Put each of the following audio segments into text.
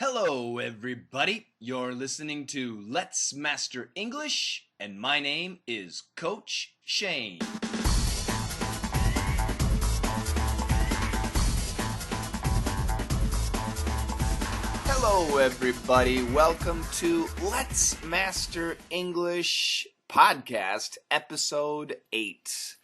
Hello, everybody. You're listening to Let's Master English, and my name is Coach Shane. Hello, everybody. Welcome to Let's Master English podcast, episode 8.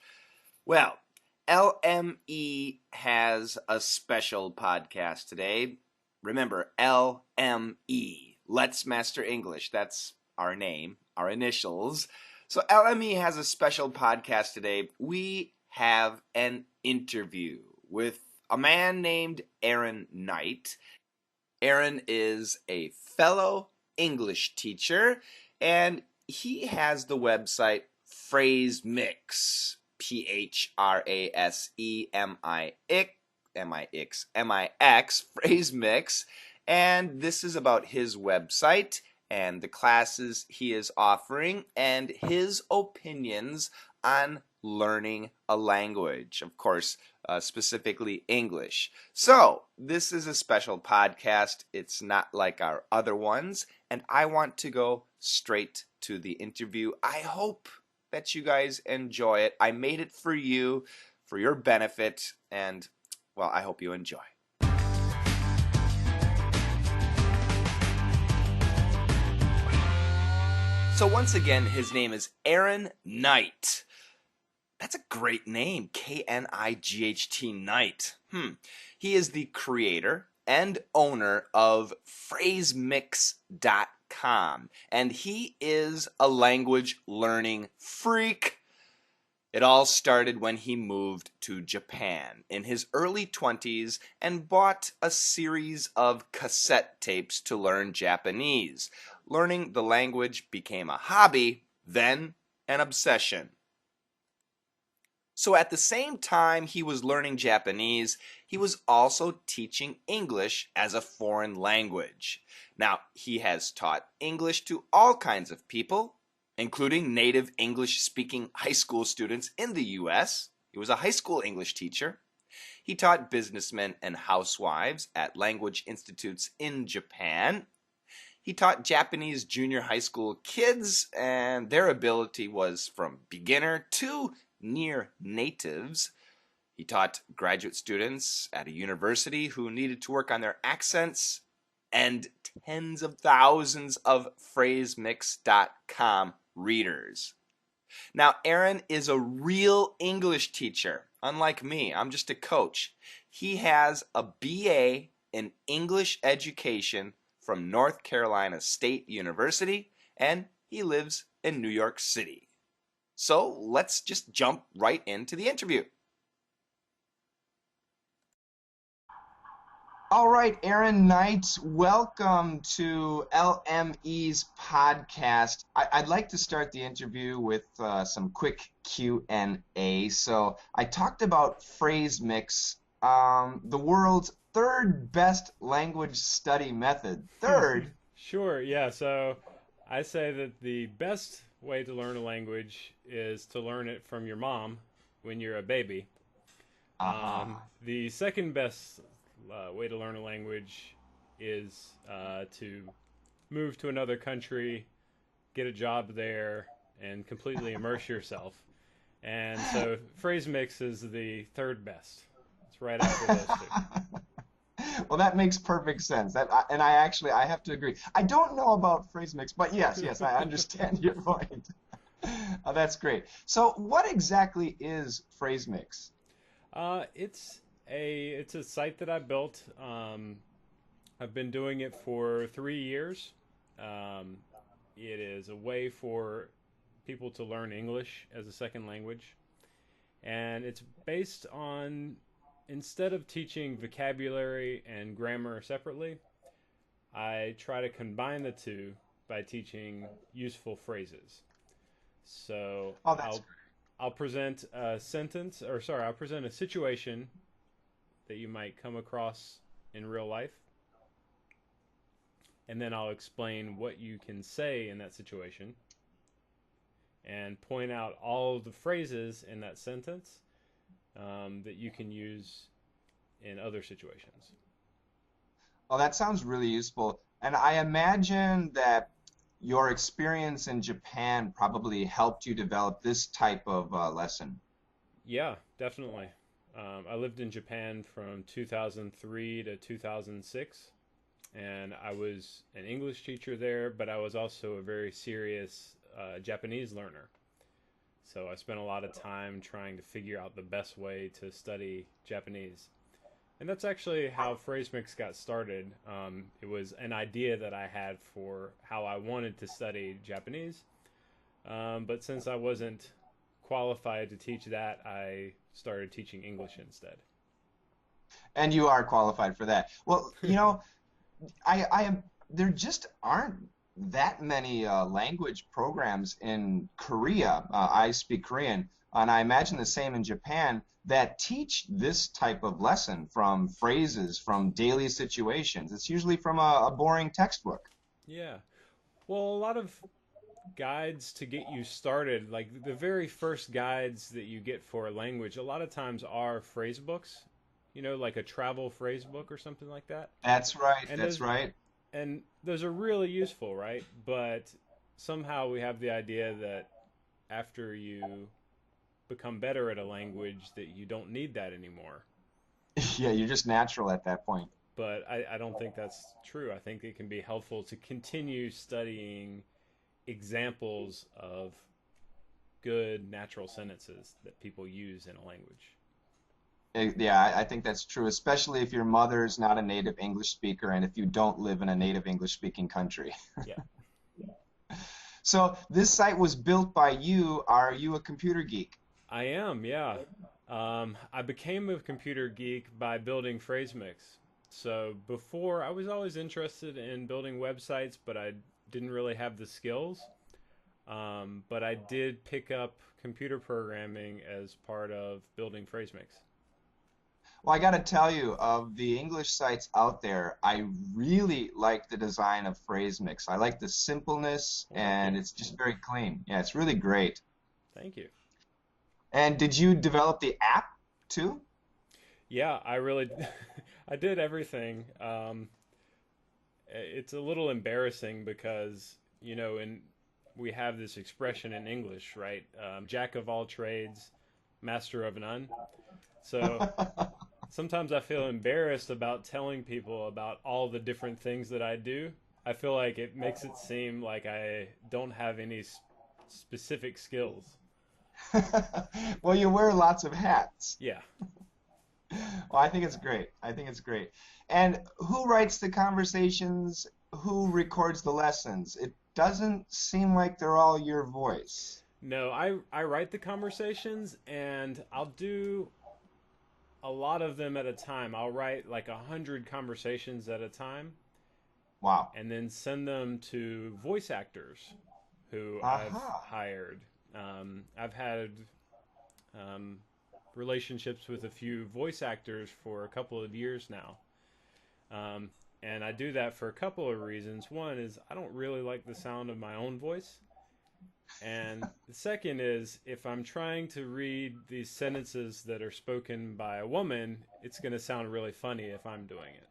Well, LME has a special podcast today. Remember, LME, Let's Master English. That's our name, our initials. So LME has a special podcast today. We have an interview with a man named Aaron Knight. Aaron is a fellow English teacher, and he has the website Phrase Mix, PHRASEMIX, Phrase Mix, and this is about his website and the classes he is offering and his opinions on learning a language, of course, specifically English. So, this is a special podcast. It's not like our other ones, and I want to go straight to the interview. I hope that you guys enjoy it. I made it for you, for your benefit, and, well, I hope you enjoy. So once again, his name is Aaron Knight. That's a great name, K-N-I-G-H-T, Knight. He is the creator and owner of phrasemix.com, and he is a language learning freak. It all started when he moved to Japan in his early 20s and bought a series of cassette tapes to learn Japanese. Learning the language became a hobby, then an obsession. So at the same time he was learning Japanese, he was also teaching English as a foreign language. Now, he has taught English to all kinds of people, including native English-speaking high school students in the U.S. He was a high school English teacher. He taught businessmen and housewives at language institutes in Japan. He taught Japanese junior high school kids, and their ability was from beginner to near natives. He taught graduate students at a university who needed to work on their accents, and tens of thousands of phrasemix.com readers. Now, Aaron is a real English teacher. Unlike me, I'm just a coach. He has a BA in English education from North Carolina State University, and he lives in New York City. So let's just jump right into the interview. All right, Aaron Knight, welcome to LME's podcast. I'd like to start the interview with some quick Q&A. So I talked about Phrase Mix, the world's third best language study method. Third? Sure, yeah. So I say that the best way to learn a language is to learn it from your mom when you're a baby. The second best way to learn a language is to move to another country, get a job there, and completely immerse yourself. And so phrase mix is the third best. It's right after those two. Well, that makes perfect sense. I have to agree. I don't know about phrase mix, but yes, I understand your point. That's great. So, what exactly is phrase mix? It's a site that I built. I've been doing it for 3 years. It is a way for people to learn English as a second language, and it's based on, instead of teaching vocabulary and grammar separately, I try to combine the two by teaching useful phrases. So I'll present a situation that you might come across in real life, and then I'll explain what you can say in that situation and point out all of the phrases in that sentence that you can use in other situations. Oh, that sounds really useful. And I imagine that your experience in Japan probably helped you develop this type of lesson. Yeah, definitely. I lived in Japan from 2003 to 2006, and I was an English teacher there, but I was also a very serious Japanese learner. So I spent a lot of time trying to figure out the best way to study Japanese. And that's actually how phrase mix got started. It was an idea that I had for how I wanted to study Japanese. But since I wasn't qualified to teach that, I started teaching English instead. And you are qualified for that. Well, I am. There just aren't that many language programs in Korea. I speak Korean, and I imagine the same in Japan that teach this type of lesson from phrases, from daily situations. It's usually from a boring textbook. Yeah. Well, a lot of guides to get you started, like the very first guides that you get for a language, a lot of times are phrase books, like a travel phrase book or something like that. That's right. And That's those right. and those are really useful, right? But somehow we have the idea that after you become better at a language that you don't need that anymore. Yeah, you're just natural at that point. But I don't think that's true. I think it can be helpful to continue studying examples of good natural sentences that people use in a language. Yeah, I think that's true, especially if your mother's not a native English speaker and if you don't live in a native English speaking country. Yeah, So this site was built by you. Are you a computer geek? I am. Yeah. I became a computer geek by building PhraseMix. So before, I was always interested in building websites, but I didn't really have the skills. But I did pick up computer programming as part of building PhraseMix. Well, I got to tell you, of the English sites out there, I really like the design of phrase mix. I like the simpleness Well, thank you. and it's just very clean. Yeah, it's really great. Thank you. And did you develop the app too? Yeah, I really, I did everything. It's a little embarrassing because, and we have this expression in English, right? Jack of all trades, master of none. So sometimes I feel embarrassed about telling people about all the different things that I do. I feel like it makes it seem like I don't have any specific skills. Well, you wear lots of hats. Yeah. Well, I think it's great. I think it's great. And who writes the conversations? Who records the lessons? It doesn't seem like they're all your voice. No, I write the conversations and I'll do a lot of them at a time. I'll write like 100 conversations at a time Wow. and then send them to voice actors who I've Aha. hired. I've had um, relationships with a few voice actors for a couple of years now. Um, and I do that for a couple of reasons. One is I don't really like the sound of my own voice. And the second is if I'm trying to read these sentences that are spoken by a woman, it's going to sound really funny if I'm doing it.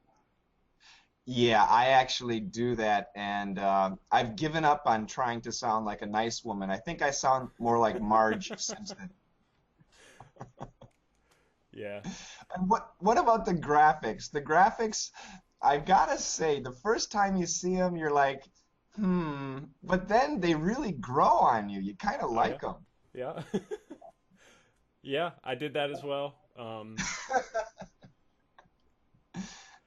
Yeah, I actually do that, and I've given up on trying to sound like a nice woman. I think I sound more like Marge Simpson. Yeah. And what about the graphics? The graphics, I've got to say, the first time you see them, you're like, but then they really grow on you. You kind of Oh, yeah. like them. Yeah. Yeah, I did that as well.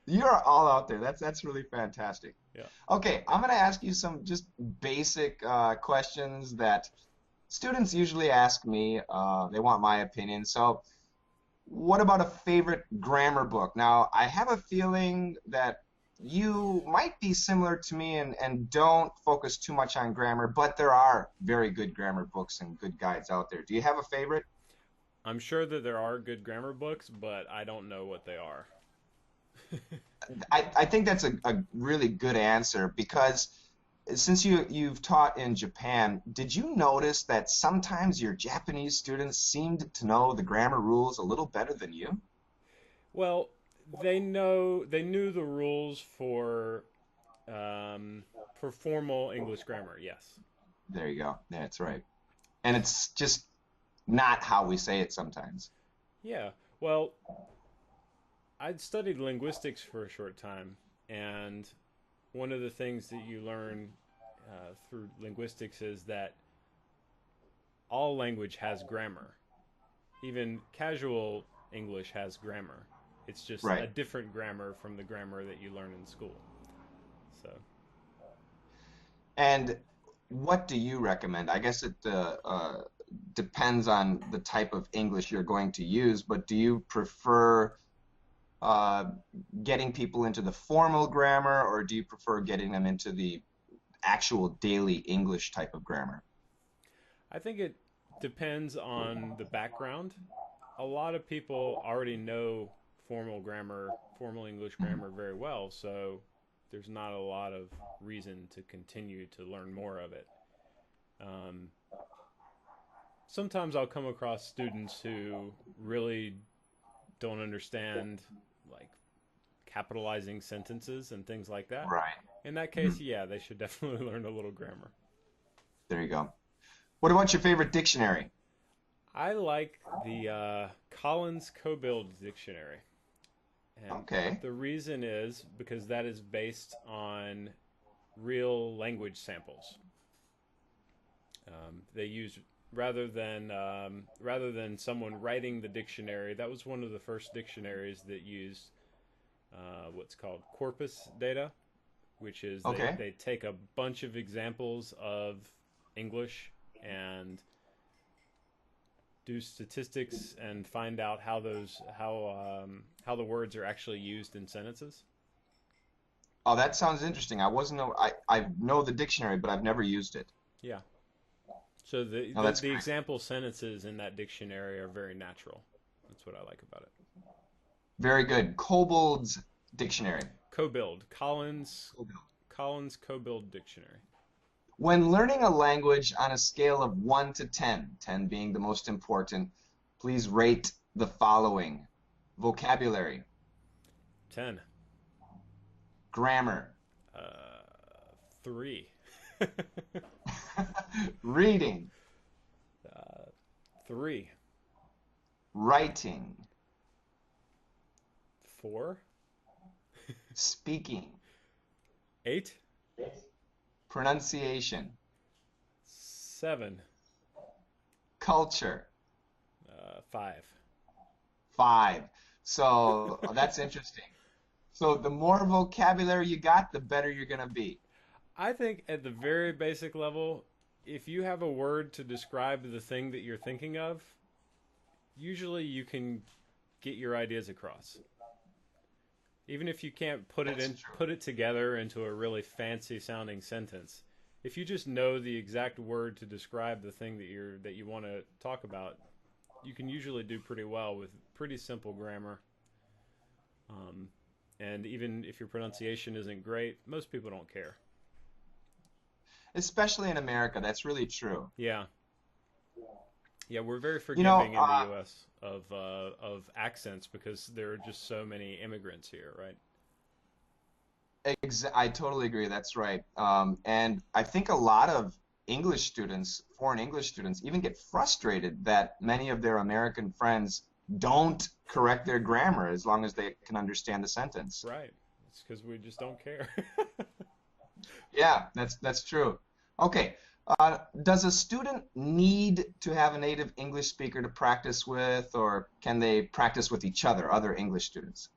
You're all out there. That's really fantastic. Yeah. Okay, I'm going to ask you some just basic questions that students usually ask me. They want my opinion. So, what about a favorite grammar book? Now, I have a feeling that you might be similar to me and don't focus too much on grammar, but there are very good grammar books and good guides out there. Do you have a favorite? I'm sure that there are good grammar books, but I don't know what they are. I think that's a really good answer because since you've taught in Japan, did you notice that sometimes your Japanese students seemed to know the grammar rules a little better than you? Well, they knew the rules for formal English grammar. Yes. There you go. Yeah, that's right. And it's just not how we say it sometimes. Yeah. Well, I'd studied linguistics for a short time, and one of the things that you learn through linguistics is that all language has grammar. Even casual English has grammar. It's just a Right. different grammar from the grammar that you learn in school. So, And what do you recommend? I guess it depends on the type of English you're going to use, but do you prefer uh, getting people into the formal grammar, or do you prefer getting them into the actual daily English type of grammar? I think it depends on the background. A lot of people already know formal grammar, formal English Mhm. grammar very well, so there's not a lot of reason to continue to learn more of it. Um, Sometimes I'll come across students who really don't understand like capitalizing sentences and things like that. Right. In that case, Mhm. yeah, they should definitely learn a little grammar. There you go. What about your favorite dictionary? I like the Collins Co-Build Dictionary. And Okay. the reason is because that is based on real language samples. They use rather than someone writing the dictionary. That was one of the first dictionaries that used what's called corpus data, which is Okay. they take a bunch of examples of English and do statistics and find out how the words are actually used in sentences. Oh, that sounds interesting. I wasn't know I know the dictionary, but I've never used it. Yeah. So the, No, the that's the great. example sentences in that dictionary are very natural. That's what I like about it. Very good. Kobold's dictionary. Co-build Collins co-build dictionary. When learning a language on a scale of 1 to 10, 10 being the most important, please rate the following: vocabulary, 10. grammar, uh 3. reading, 3. writing, 4. speaking, 8. pronunciation, 7. culture, 5. 5. So that's interesting. So the more vocabulary you got, the better you're going to be. I think at the very basic level, if you have a word to describe the thing that you're thinking of, usually you can get your ideas across. Even if you can't That's true. put it together into a really fancy sounding sentence, if you just know the exact word to describe the thing that you want to talk about, you can usually do pretty well with pretty simple grammar. Um, and even if your pronunciation isn't great, most people don't care. Especially in America, that's really true. Yeah, yeah, wee're very You know, forgiving in the U.S. Of accents because there are just so many immigrants here, right? I totally agree. That's right. And I think a lot of English students, foreign English students, even get frustrated that many of their American friends don't correct their grammar as long as they can understand the sentence. Right. It's because we just don't care. Yeah, that's true. Okay. Does a student need to have a native English speaker to practice with, or can they practice with each other, other English students?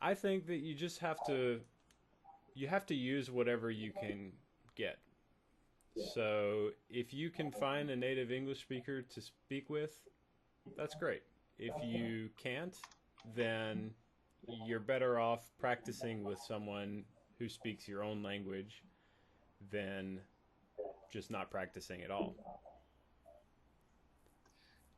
I think that you have to use whatever you can get. So if you can find a native English speaker to speak with, that's great. If you can't, then you're better off practicing with someone who speaks your own language than just not practicing at all.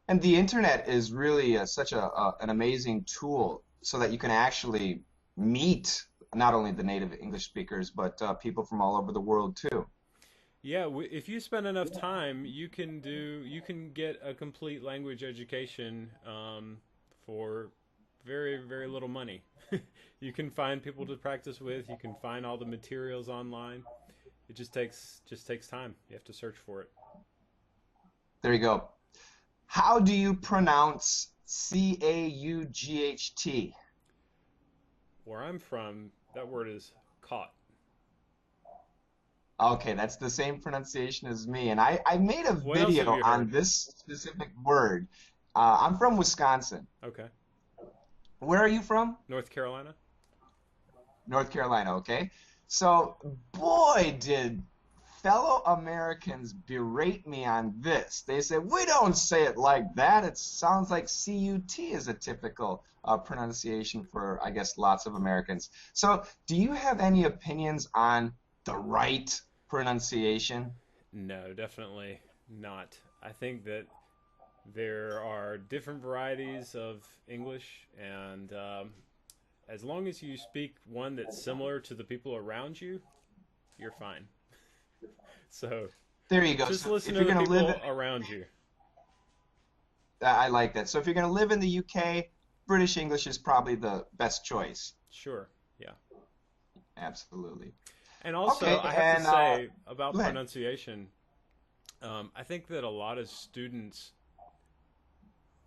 And the internet is really such an amazing tool so that you can actually meet not only the native English speakers, but people from all over the world too. Yeah, if you spend enough time, you can get a complete language education for very, very little money. You can find people to practice with. You can find all the materials online. It just takes time. You have to search for it. There you go. How do you pronounce Caught? Where I'm from, that word is caught. Okay, that's the same pronunciation as me. And I made a What else have video you on heard? this specific word. I'm from Wisconsin. Okay. Where are you from? North Carolina? North Carolina, okay? So, boy, did fellow Americans berate me on this. They said, we don't say it like that. It sounds like CUT is a typical pronunciation for, I guess, lots of Americans. So, do you have any opinions on the right pronunciation? No, definitely not. I think that there are different varieties of English, and as long as you speak one that's similar to the people around you, you're fine. So There you go. just So, listen if to you're the going to live people around you. I like that. So, if you're going to live in the UK, British English is probably the best choice. Sure. Yeah. Absolutely. And also, Okay, I have to and say go about ahead. pronunciation, I think that a lot of students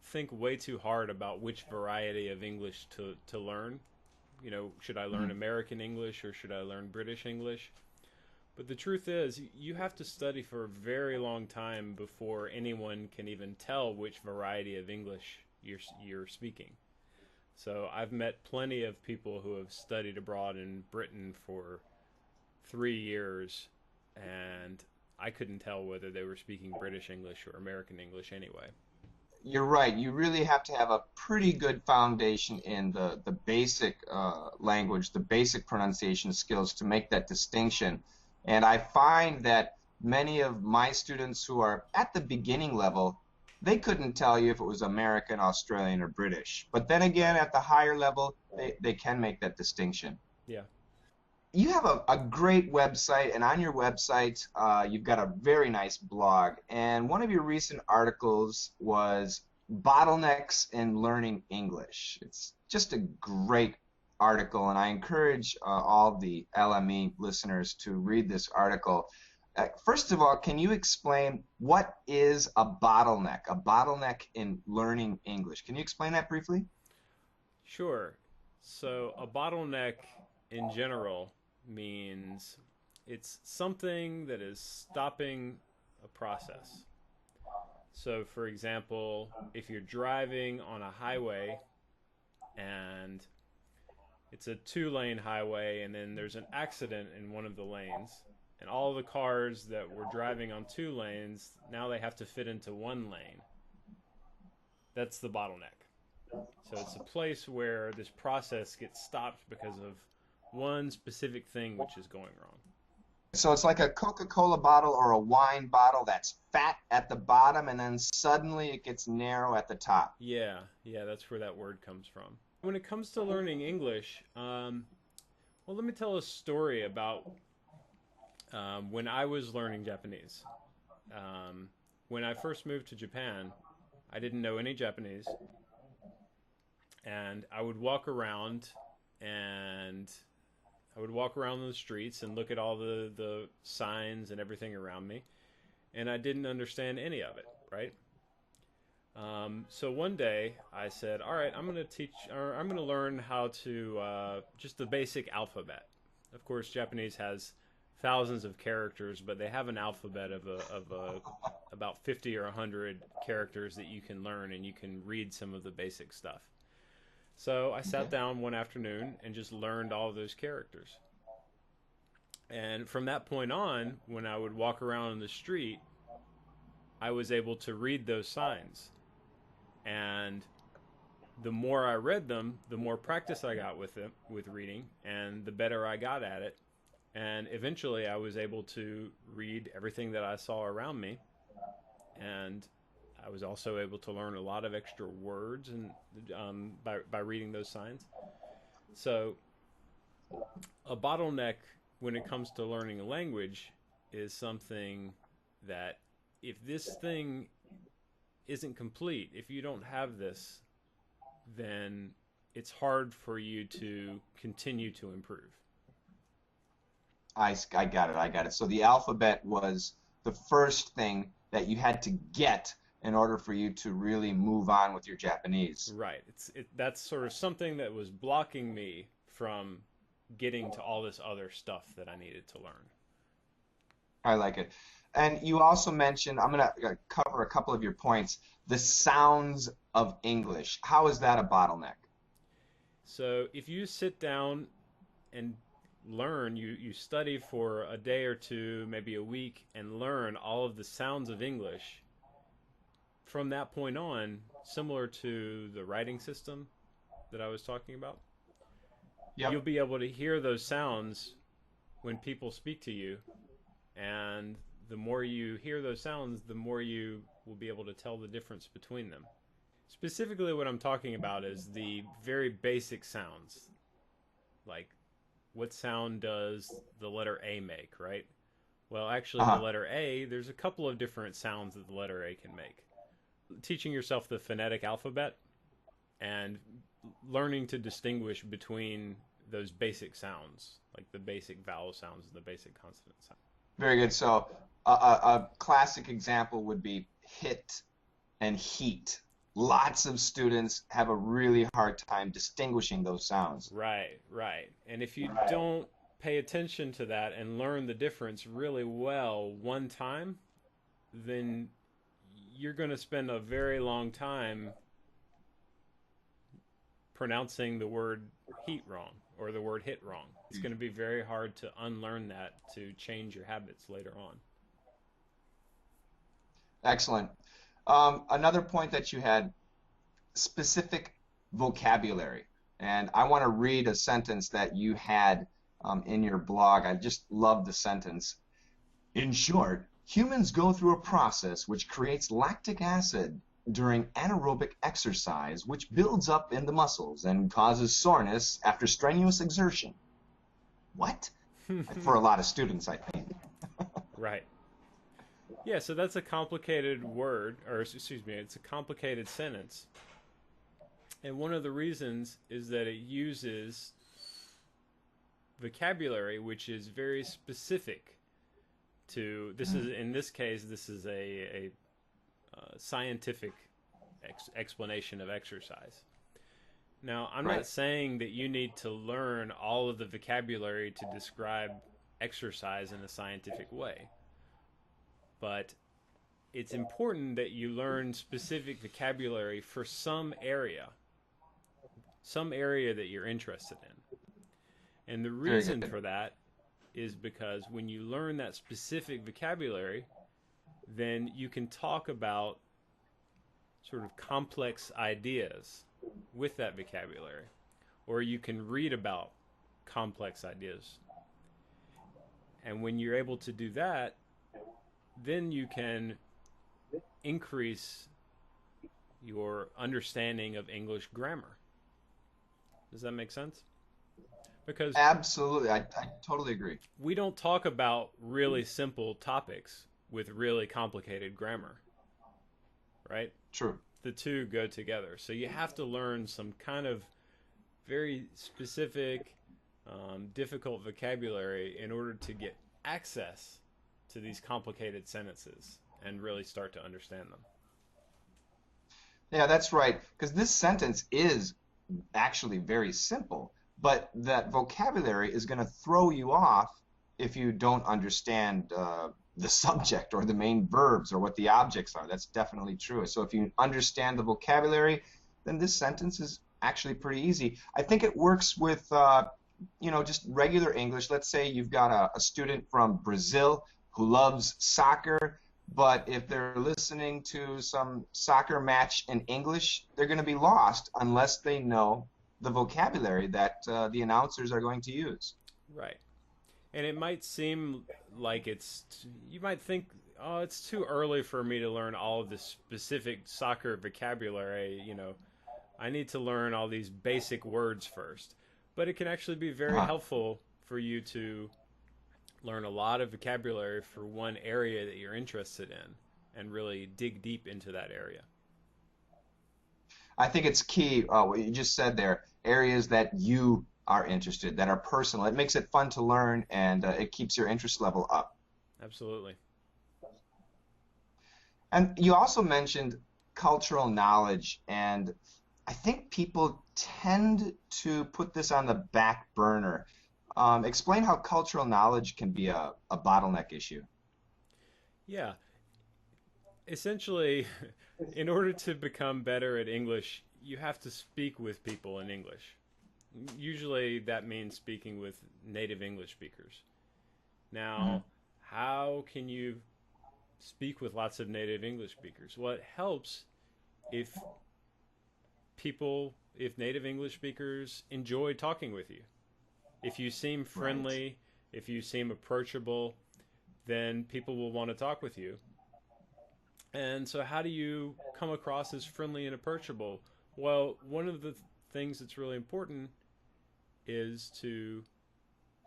think way too hard about which variety of English to learn. You know, should I learn Mhm. American English or should I learn British English? But the truth is, you have to study for a very long time before anyone can even tell which variety of English you're speaking. So I've met plenty of people who have studied abroad in Britain for 3 years, and I couldn't tell whether they were speaking British English or American English anyway. You're right. You really have to have a pretty good foundation in the basic language, the basic pronunciation skills to make that distinction. And I find that many of my students who are at the beginning level, they couldn't tell you if it was American, Australian, or British. But then again, Right. at the higher level, they can make that distinction. Yeah. You have a great website, and on your website, you've got a very nice blog. And one of your recent articles was bottlenecks in learning English. It's just a great article, and I encourage all the LME listeners to read this article. First of all, can you explain what is a bottleneck in learning English? Can you explain that briefly? Sure. So a bottleneck in general means it's something that is stopping a process. So, for example, if you're driving on a highway and it's a two-lane highway and then there's an accident in one of the lanes, and all the cars that were driving on two lanes, now they have to fit into one lane. That's the bottleneck. So it's a place where this process gets stopped because of one specific thing which is going wrong. So it's like a Coca-Cola bottle or a wine bottle that's fat at the bottom and then suddenly it gets narrow at the top. Yeah, yeah, that's where that word comes from. When it comes to learning English, well, let me tell a story about when I was learning Japanese. When I first moved to Japan, I didn't know any Japanese, and and I would walk around the streets and look at all the signs and everything around me, and I didn't understand any of it, right? So one day I said, "All right, I'm going to teach, or I'm going to learn how to just the basic alphabet." Of course, Japanese has thousands of characters, but they have an alphabet of about 50 or 100 characters that you can learn, and you can read some of the basic stuff. So I sat Okay. down one afternoon and just learned all of those characters. And from that point on, when I would walk around in the street, I was able to read those signs. And the more I read them, the more practice I got with them, with reading, and the better I got at it. And eventually I was able to read everything that I saw around me. And I was also able to learn a lot of extra words and by reading those signs. So a bottleneck when it comes to learning a language is something that if this thing isn't complete, if you don't have this, then it's hard for you to continue to improve. I got it. I got it. So the alphabet was the first thing that you had to get in order for you to really move on with your Japanese. Right. That's sort of something that was blocking me from getting to all this other stuff that I needed to learn. I like it. And you also mentioned, I'm going to cover a couple of your points, the sounds of English. How is that a bottleneck? So if you sit down and learn, you study for a day or two, maybe a week, and learn all of the sounds of English, from that point on, similar to the writing system that I was talking about, Yep. you'll be able to hear those sounds when people speak to you, and the more you hear those sounds, the more you will be able to tell the difference between them. Specifically, what I'm talking about is the very basic sounds. Like, what sound does the letter A make, right? Well, actually, the letter A, there's a couple of different sounds that the letter A can make. Teaching yourself the phonetic alphabet and learning to distinguish between those basic sounds, like the basic vowel sounds and the basic consonant sounds. Very good. So a classic example would be hit and heat. Lots of students have a really hard time distinguishing those sounds. Right, right. And if you don't pay attention to that and learn the difference really well one time, then you're going to spend a very long time pronouncing the word heat wrong or the word hit wrong. It's going to be very hard to unlearn that to change your habits later on. Excellent. Another point that you had, specific vocabulary. And I want to read a sentence that you had in your blog. I just love the sentence. In short, humans go through a process which creates lactic acid during anaerobic exercise, which builds up in the muscles and causes soreness after strenuous exertion. What? For a lot of students, I think. Right. Yeah, so that's a complicated word, or excuse me, it's a complicated sentence. And one of the reasons is that it uses vocabulary which is very specific to, this is, in this case, this is a scientific explanation of exercise. Now, I'm not saying that you need to learn all of the vocabulary to describe exercise in a scientific way. But it's important that you learn specific vocabulary for some area that you're interested in. And the reason for that is because when you learn that specific vocabulary, then you can talk about sort of complex ideas with that vocabulary, or you can read about complex ideas. And when you're able to do that, then you can increase your understanding of English grammar. Does that make sense? Because absolutely, I totally agree. We don't talk about really simple topics with really complicated grammar, right? True. The two go together. So you have to learn some kind of very specific, difficult vocabulary in order to get access to these complicated sentences and really start to understand them. Yeah, that's right. Because this sentence is actually very simple, but that vocabulary is going to throw you off if you don't understand the subject or the main verbs or what the objects are. That's definitely true. So if you understand the vocabulary, then this sentence is actually pretty easy. I think it works with just regular English. Let's say you've got a student from Brazil who loves soccer, but if they're listening to some soccer match in English, they're going to be lost unless they know the vocabulary that the announcers are going to use. Right. And it might seem like you might think, oh, it's too early for me to learn all of this specific soccer vocabulary. I need to learn all these basic words first. But it can actually be very helpful for you to learn a lot of vocabulary for one area that you're interested in and really dig deep into that area. I think it's key, what you just said there, areas that you are interested, that are personal. It makes it fun to learn and it keeps your interest level up. Absolutely. And you also mentioned cultural knowledge, and I think people tend to put this on the back burner. Explain how cultural knowledge can be a bottleneck issue. Yeah. Essentially, in order to become better at English, you have to speak with people in English. Usually that means speaking with native English speakers. Mhm. Now, how can you speak with lots of native English speakers? Well, it helps if if native English speakers enjoy talking with you. If you seem Right. friendly, if you seem approachable, then people will want to talk with you. And so, how do you come across as friendly and approachable? Well, one of the things that's really important is to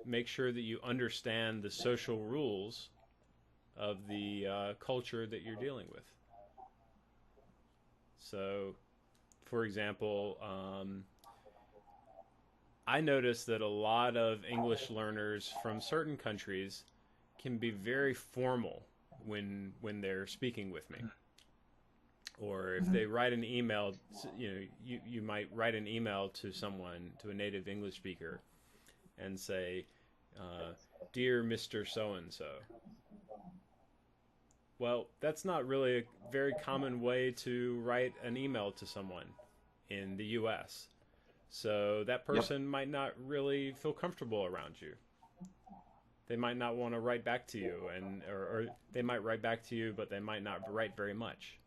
make sure that you understand the social rules of the culture that you're dealing with. So, for example, I noticed that a lot of English learners from certain countries can be very formal when they're speaking with me. Or if Mhm. they write an email, you might write an email to someone, to a native English speaker, and say, uh, "Dear Mister So and So." Well, that's not really a very common way to write an email to someone in the U.S. So that Yep. person might not really feel comfortable around you. They might not want to write back to you, or they might write back to you, but they might not write very much.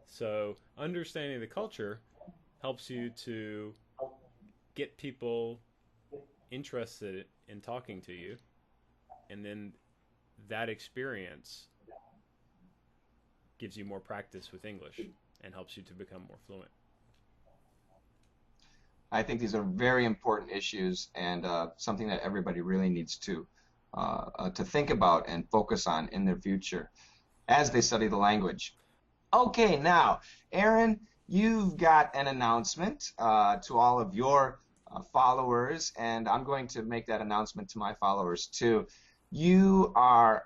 So understanding the culture helps you to get people interested in talking to you, and then that experience gives you more practice with English and helps you to become more fluent. I think these are very important issues and something that everybody really needs to think about and focus on in their future as they study the language. Okay, now, Aaron, you've got an announcement to all of your followers, and I'm going to make that announcement to my followers too. You are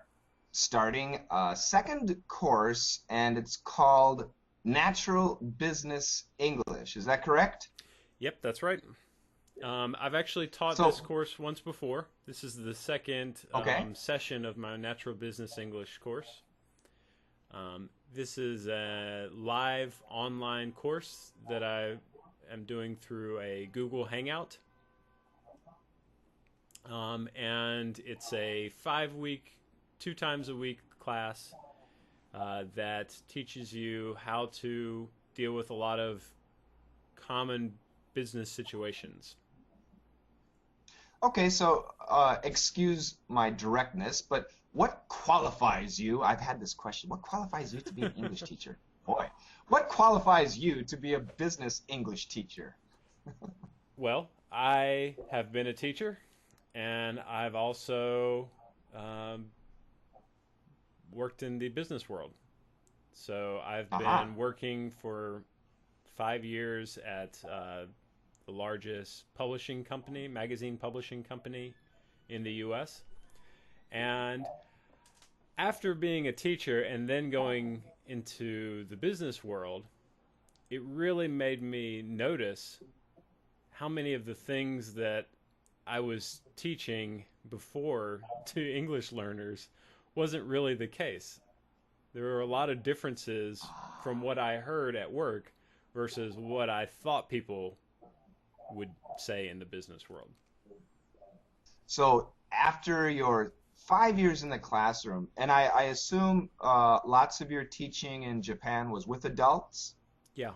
starting a second course, and it's called Natural Business English. Is that correct? Yep, that's right. I've actually taught this So, course once before. This is the second okay. session of my Natural Business English course. This is a live online course that I am doing through a Google Hangout. And it's a 5 week, 2 times a week class that teaches you how to deal with a lot of common business situations. Okay, so excuse my directness, but what qualifies you? I've had this question. What qualifies you to be an English teacher? Boy, what qualifies you to be a business English teacher? Well, I have been a teacher, and I've also um, worked in the business world. So I've been Aha. working for 5 years at the largest publishing company, magazine publishing company in the U.S. And after being a teacher and then going into the business world, it really made me notice how many of the things that I was teaching before to English learners wasn't really the case. There were a lot of differences from what I heard at work versus what I thought people would say in the business world. So after your 5 years in the classroom, and I assume lots of your teaching in Japan was with adults, Yeah,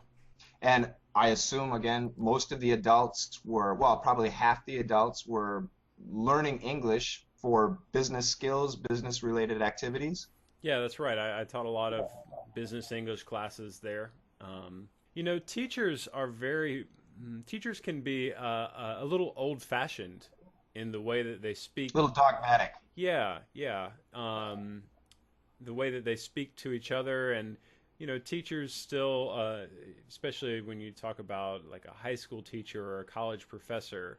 and I assume again most of the adults were, well, probably half the adults were learning English for business skills, business related activities. yeah, that's right. I taught a lot of business English classes there. Teachers are teachers can be a little old fashioned in the way that they speak. A little dogmatic. Yeah, yeah. The way that they speak to each other, and teachers still, especially when you talk about like a high school teacher or a college professor,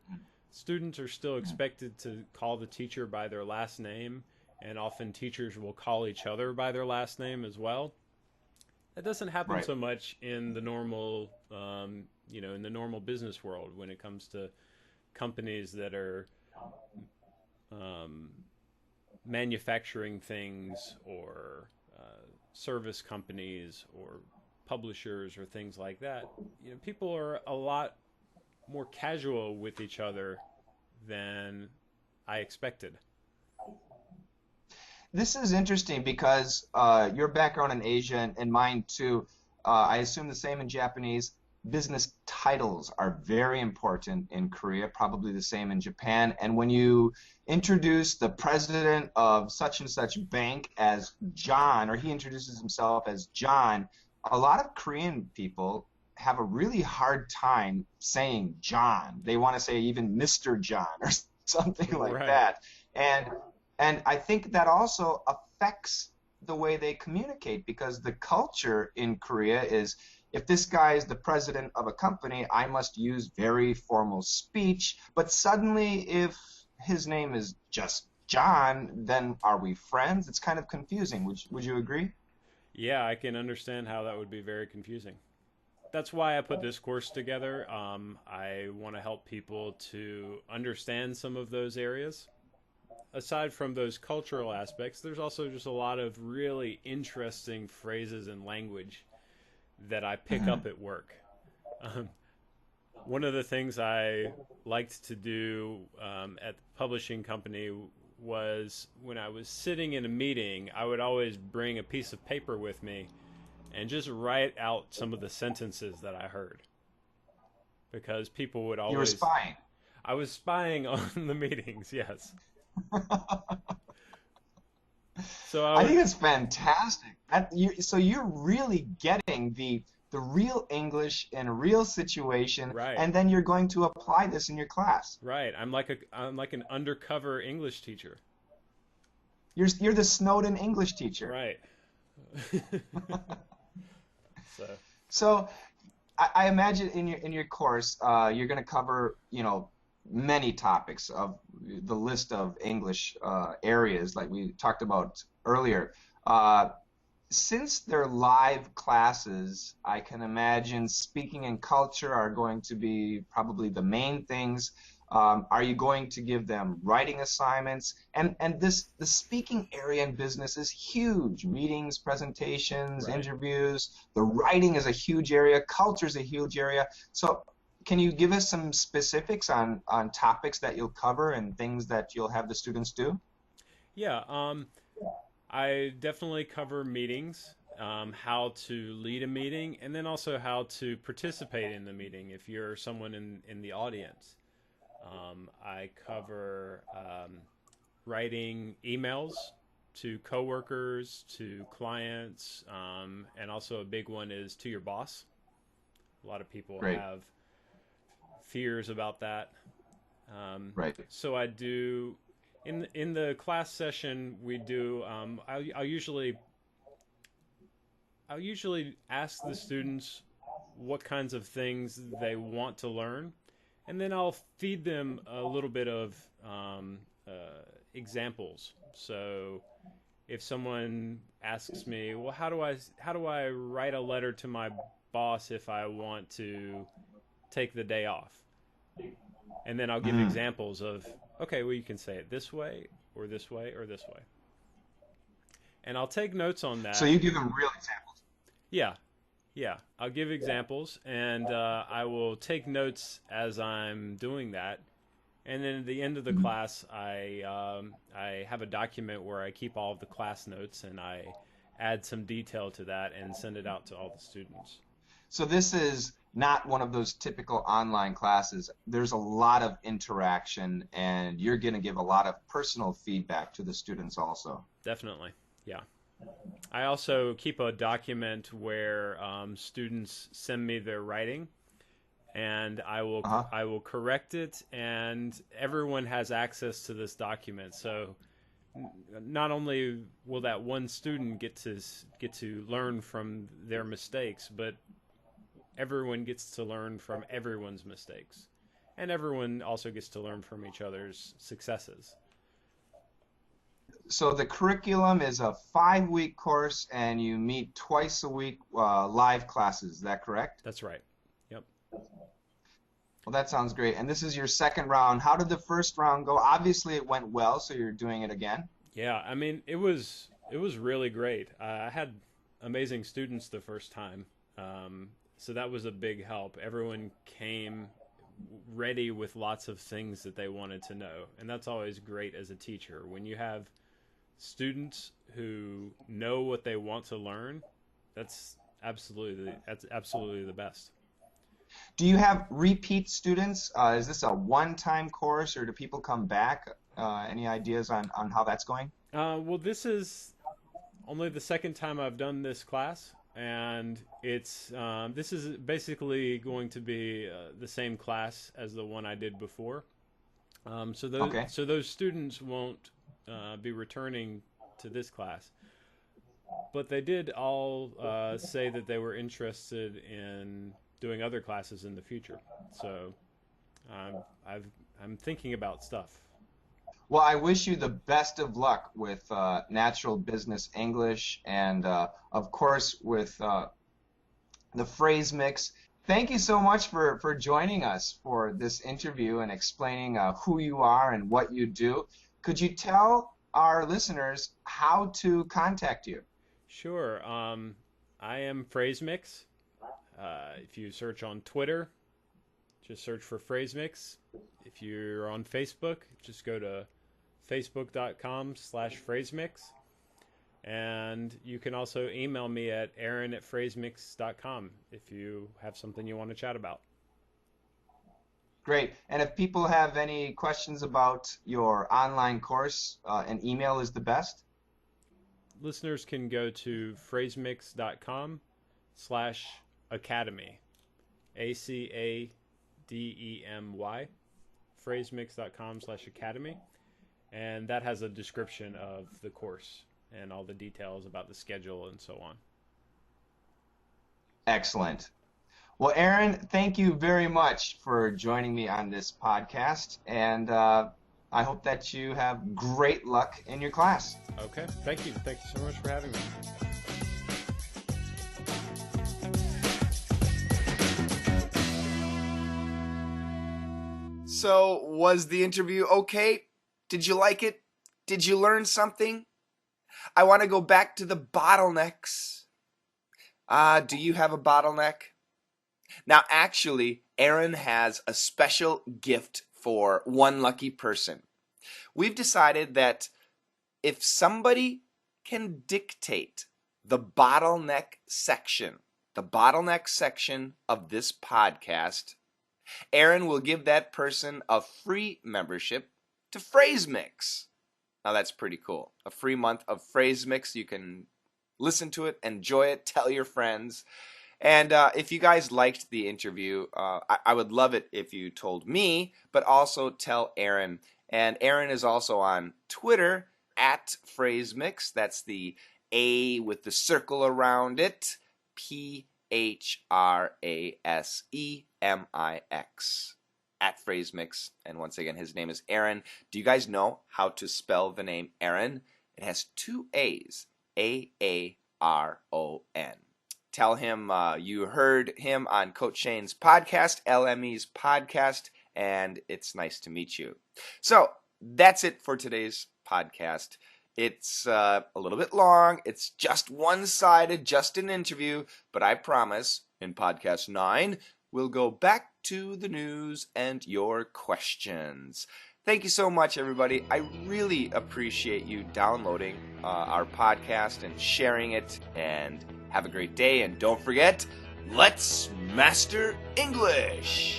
students are still expected to call the teacher by their last name, and often teachers will call each other by their last name as well. That doesn't happen Right. so much in the normal, in the normal business world when it comes to companies that are um, manufacturing things or service companies or publishers or things like that. People are a lot more casual with each other than I expected. This is interesting because your background in Asia and mine too, I assume the same in Japanese. Business titles are very important in Korea, probably the same in Japan. And when you introduce the president of such and such bank as John, or he introduces himself as John, a lot of Korean people have a really hard time saying John. They want to say even Mr. John or something like Right. that. And and I think that also affects the way they communicate because the culture in Korea is if this guy is the president of a company, I must use very formal speech. But suddenly, if his name is just John, then are we friends? It's kind of confusing. Would you agree? Yeah, I can understand how that would be very confusing. That's why I put this course together. I want to help people to understand some of those areas. Aside from those cultural aspects, there's also just a lot of really interesting phrases and language that I pick Hmm. up at work. Um, One of the things I liked to do at the publishing company was when I was sitting in a meeting, I would always bring a piece of paper with me and just write out some of the sentences that I heard because people would You were always. spying. I was spying on the meetings, yes. So I I would. think it's fantastic. So you're really getting the real English in a real situation, Right, and then you're going to apply this in your class. right. I'm like an undercover English teacher. You're the Snowden English teacher. Right. So So I imagine in your course, you're going to cover, many topics of the list of English areas like we talked about earlier. Uh, since they're live classes, I can imagine speaking and culture are going to be probably the main things. Are you going to give them writing assignments? And the speaking area in business is huge. Meetings, presentations, right. interviews. The writing is a huge area. Culture is a huge area. So can you give us some specifics on topics that you'll cover and things that you'll have the students do? Yeah. I definitely cover meetings, how to lead a meeting, and then also how to participate in the meeting if you're someone in the audience. I cover writing emails to coworkers, to clients, and also a big one is to your boss. A lot of people Great. have fears about that. Right. So I do in the class session we do. I'll usually ask the students what kinds of things they want to learn, and then I'll feed them a little bit of examples. So if someone asks me, well, how do I write a letter to my boss if I want to take the day off? And then I'll give Mhm. examples of, okay, well, you can say it this way or this way or this way. And I'll take notes on So that. you give them real examples. Yeah, yeah. I'll give examples and I will take notes as I'm doing that. And then at the end of the class, I have a document where I keep all of the class notes and I add some detail to that and send it out to all the students. So this is not one of those typical online classes. There's a lot of interaction, and you're going to give a lot of personal feedback to the students also. Definitely. Yeah. I also keep a document where students send me their writing, and Uh-huh. I will correct it, and everyone has access to this document. So not only will that one student get to learn from their mistakes, but everyone gets to learn from everyone's mistakes, and everyone also gets to learn from each other's successes. So the curriculum is a 5-week course, and you meet twice a week, live classes. Is that correct? That's right. Yep. Well, that sounds great. And this is your second round. How did the first round go? Obviously, it went well, so you're doing it again. Yeah, I mean, it was really great. I had amazing students the first time, so that was a big help. Everyone came ready with lots of things that they wanted to know, and that's always great as a teacher when you have students who know what they want to learn. That's absolutely the best. Do you have repeat students? Is this a one-time course, or do people come back? Any ideas on how that's going? Well, this is only the second time I've done this class, and it's this is basically going to be the same class as the one I did before. So those students won't be returning to this class, but they did all say that they were interested in doing other classes in the future. So I'm thinking about stuff. Well, I wish you the best of luck with Natural Business English, and of course with the phrase mix. Thank you so much for joining us for this interview and explaining who you are and what you do. Could you tell our listeners how to contact you? Sure. I am Phrase Mix. If you search on Twitter, just search for Phrase Mix. If you're on Facebook, just go to facebook.com/phrasemix. And you can also email me at aaron@phrasemix.com if you have something you want to chat about. Great. And if people have any questions about your online course, an email is the best? Listeners can go to phrasemix.com/academy. ACADEMY. phrasemix.com/academy. And that has a description of the course and all the details about the schedule and so on. Excellent. Well, Aaron, thank you very much for joining me on this podcast, and I hope that you have great luck in your class. Okay, thank you. Thank you so much for having me. So, was the interview okay? Did you like it? Did you learn something? I want to go back to the bottlenecks. Do you have a bottleneck? Now, actually, Aaron has a special gift for one lucky person. We've decided that if somebody can dictate the bottleneck section of this podcast, Aaron will give that person a free membership to Phrase Mix. Now that's pretty cool. A free month of Phrase Mix. You can listen to it, enjoy it, tell your friends. And if you guys liked the interview, I would love it if you told me, but also tell Aaron. And Aaron is also on Twitter at Phrase Mix. That's the A with the circle around it. PHRASEMIX. At Phrase Mix. And once again, his name is Aaron. Do you guys know how to spell the name Aaron? It has 2 A's. AARON. Tell him you heard him on Coach Shane's podcast, LME's podcast, and it's nice to meet you. So that's it for today's podcast. It's a little bit long. It's just one-sided, just an interview, but I promise in podcast 9, we'll go back to the news and your questions. Thank you so much, everybody. I really appreciate you downloading our podcast and sharing it. And have a great day. And don't forget, let's master English.